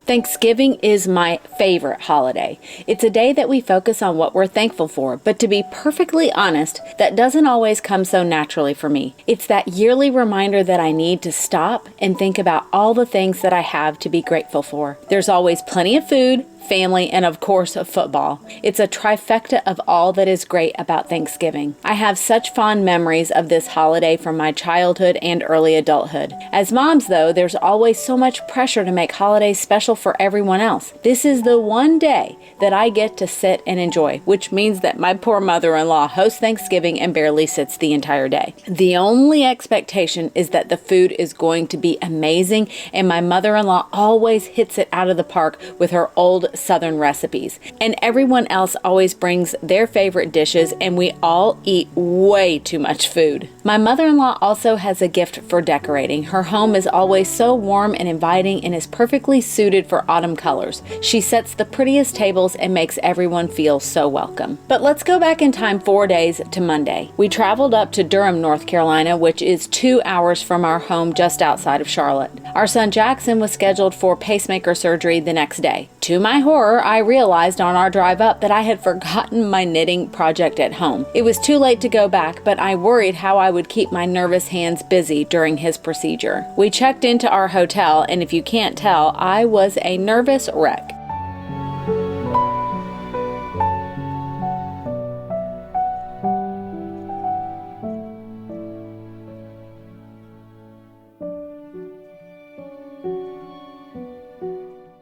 Thanksgiving is my favorite holiday. It's a day that we focus on what we're thankful for, but to be perfectly honest, that doesn't always come so naturally for me. It's that yearly reminder that I need to stop and think about all the things that I have to be grateful for. There's always plenty of food, family, and of course, football. It's a trifecta of all that is great about Thanksgiving. I have such fond memories of this holiday from my childhood and early adulthood. As moms, though, there's always so much pressure to make holidays special for everyone else. This is the one day that I get to sit and enjoy, which means that my poor mother-in-law hosts Thanksgiving and barely sits the entire day. The only expectation is that the food is going to be amazing, and my mother-in-law always hits it out of the park with her old Southern recipes. And everyone else always brings their favorite dishes, and we all eat way too much food. My mother-in-law also has a gift for decorating. Her home is always so warm and inviting and is perfectly suited for autumn colors. She sets the prettiest tables and makes everyone feel so welcome. But let's go back in time 4 days to Monday. We traveled up to Durham, North Carolina, which is 2 hours from our home just outside of Charlotte. Our son Jackson was scheduled for pacemaker surgery the next day. To my horror, I realized on our drive up that I had forgotten my knitting project at home. It was too late to go back, but I worried how I would keep my nervous hands busy during his procedure. We checked into our hotel, and if you can't tell, I was a nervous wreck.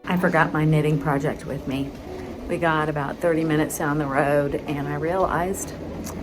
I forgot my knitting project with me. We got about 30 minutes down the road and I realized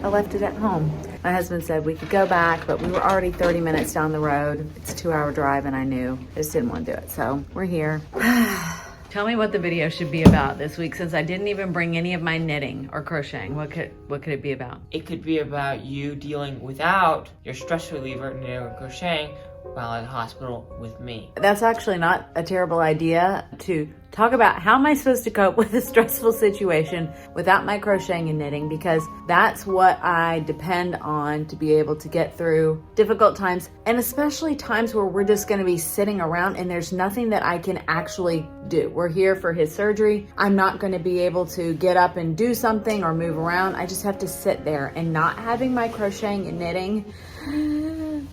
I left it at home. My husband said we could go back, but we were already 30 minutes down the road. It's a 2-hour drive and I knew I just didn't want to do it. So we're here. Tell me what the video should be about this week, since I didn't even bring any of my knitting or crocheting. What could it be about? It could be about you dealing without your stress reliever, knitting or crocheting, while at the hospital with me. That's actually not a terrible idea, to talk about how am I supposed to cope with a stressful situation without my crocheting and knitting, because that's what I depend on to be able to get through difficult times, and especially times where we're just going to be sitting around and there's nothing that I can actually do. We're here for his surgery. I'm not going to be able to get up and do something or move around. I just have to sit there, and not having my crocheting and knitting,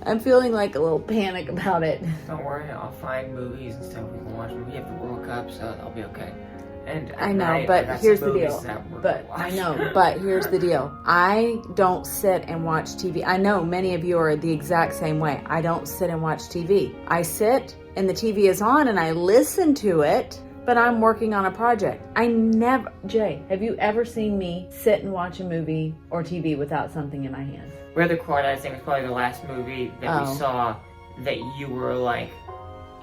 I'm feeling like a little panic about it. Don't worry, I'll find movies and stuff we can watch. We have the World Cup, so that'll be okay. And I know, but here's the deal. But here's the deal. I don't sit and watch TV. I know many of you are the exact same way. I don't sit and watch TV. I sit and the TV is on and I listen to it, but I'm working on a project. Jay, have you ever seen me sit and watch a movie or TV without something in my hands? Where the Crawdads thing was probably the last movie that we saw that you were like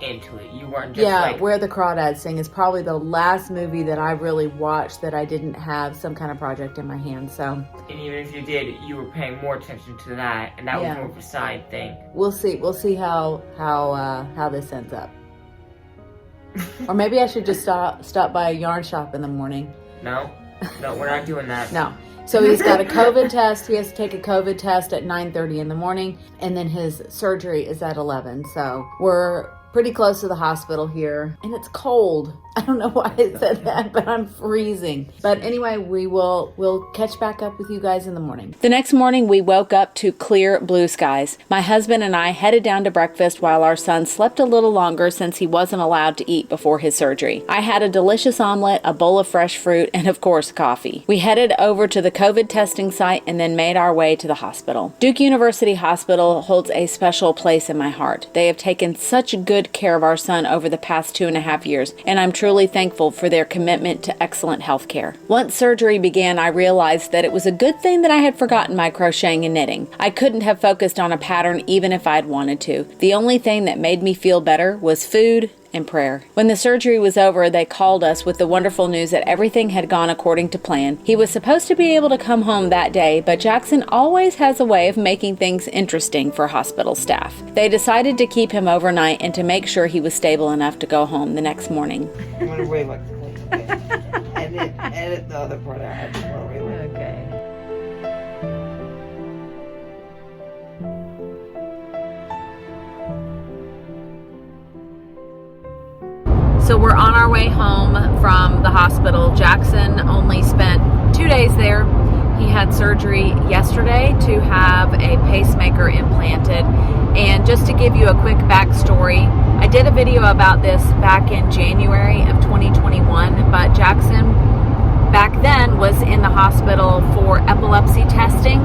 into it. You weren't just like... Where the Crawdads Sing is probably the last movie that I really watched that I didn't have some kind of project in my hand. So, and even if you did, you were paying more attention to that, and that was more of a side thing. We'll see how this ends up. Or maybe I should just stop by a yarn shop in the morning. No, we're not doing that. No. So he's got a COVID test. He has to take a COVID test at 9:30 in the morning, and then his surgery is at 11. So we're pretty close to the hospital here, and it's cold. I don't know why I said that, but I'm freezing. But anyway, we'll catch back up with you guys in the morning. The next morning, we woke up to clear blue skies. My husband and I headed down to breakfast while our son slept a little longer since he wasn't allowed to eat before his surgery. I had a delicious omelet, a bowl of fresh fruit, and of course, coffee. We headed over to the COVID testing site and then made our way to the hospital. Duke University Hospital holds a special place in my heart. They have taken such good care of our son over the past 2.5 years, and I'm truly thankful for their commitment to excellent health care. Once surgery began, I realized that it was a good thing that I had forgotten my crocheting and knitting. I couldn't have focused on a pattern even if I'd wanted to. The only thing that made me feel better was food and prayer. When the surgery was over, they called us with the wonderful news that everything had gone according to plan. He was supposed to be able to come home that day, but Jackson always has a way of making things interesting for hospital staff. They decided to keep him overnight and to make sure he was stable enough to go home the next morning. I'm gonna wave like edit the other part out. Okay. So we're on our way home from the hospital. Jackson only spent 2 days there. He had surgery yesterday to have a pacemaker implanted. And just to give you a quick backstory, I did a video about this back in January of 2021, but Jackson back then was in the hospital for epilepsy testing,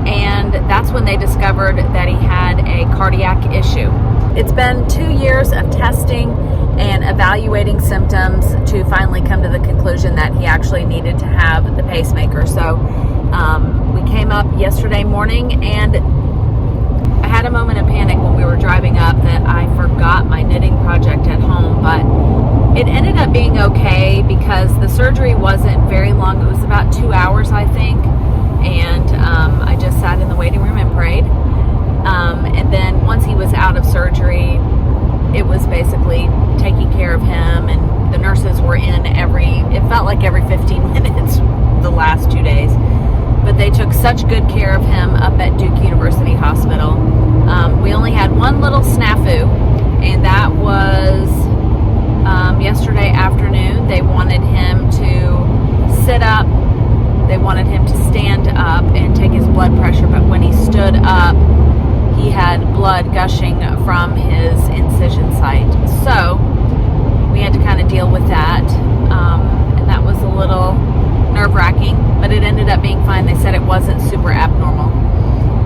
and that's when they discovered that he had a cardiac issue. It's been 2 years of testing and evaluating symptoms to finally come to the conclusion that he actually needed to have the pacemaker. So we came up yesterday morning, and I had a moment of panic when we were driving up that I forgot my knitting project at home, but it ended up being okay because the surgery wasn't very long. It was about 2 hours, I think, and I just sat in the waiting room and prayed. And then once he was out of surgery, it was basically taking care of him, and the nurses were in it felt like every 15 minutes the last 2 days. But they took such good care of him up at Duke University Hospital. We only had one little snafu, and that was yesterday afternoon. They wanted him to sit up. They wanted him to stand up and take his blood pressure, but when he stood up, he had blood gushing from his incision site. So we had to kind of deal with that, and that was a little nerve-wracking, but it ended up being fine. They said it wasn't super abnormal.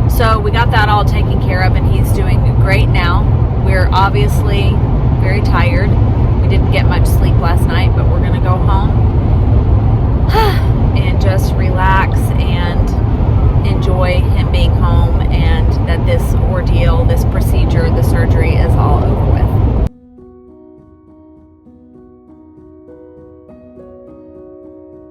So we got that all taken care of, and he's doing great now. We're obviously very tired. We didn't get much sleep last night, but we're going to go home and just relax and enjoy him being home, and that this ordeal, this procedure, the surgery is all over with.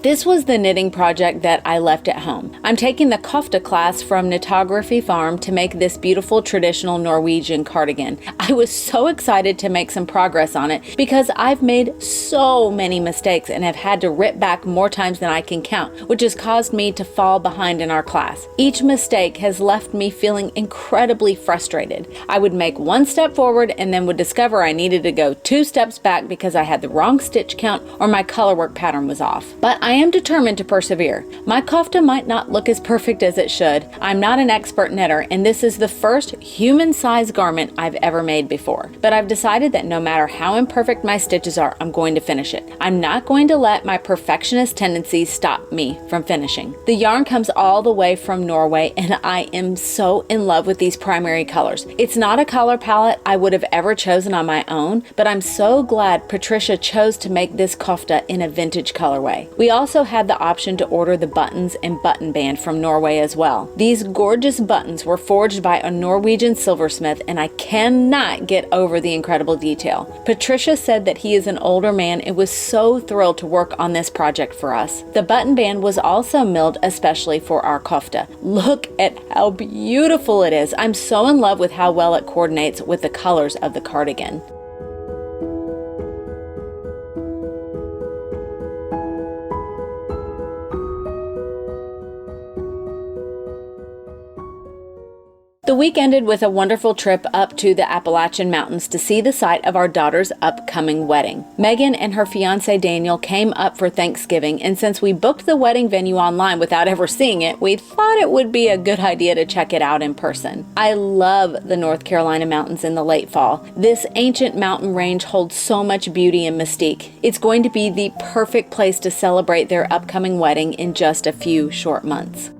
This was the knitting project that I left at home. I'm taking the kofta class from Knittography Farm to make this beautiful traditional Norwegian cardigan. I was so excited to make some progress on it because I've made so many mistakes and have had to rip back more times than I can count, which has caused me to fall behind in our class. Each mistake has left me feeling incredibly frustrated. I would make one step forward and then would discover I needed to go 2 steps back because I had the wrong stitch count or my colorwork pattern was off. But I am determined to persevere. My kofta might not look as perfect as it should. I'm not an expert knitter, and this is the first human-sized garment I've ever made before. But I've decided that no matter how imperfect my stitches are, I'm going to finish it. I'm not going to let my perfectionist tendencies stop me from finishing. The yarn comes all the way from Norway, and I am so in love with these primary colors. It's not a color palette I would have ever chosen on my own, but I'm so glad Patricia chose to make this kofta in a vintage colorway. We also had the option to order the buttons and button band from Norway as well. These gorgeous buttons were forged by a Norwegian silversmith, and I cannot get over the incredible detail. Patricia said that he is an older man and was so thrilled to work on this project for us. The button band was also milled especially for our kofta. Look at how beautiful it is. I'm so in love with how well it coordinates with the colors of the cardigan. The week ended with a wonderful trip up to the Appalachian Mountains to see the site of our daughter's upcoming wedding. Megan and her fiancé Daniel came up for Thanksgiving, and since we booked the wedding venue online without ever seeing it, we thought it would be a good idea to check it out in person. I love the North Carolina mountains in the late fall. This ancient mountain range holds so much beauty and mystique. It's going to be the perfect place to celebrate their upcoming wedding in just a few short months.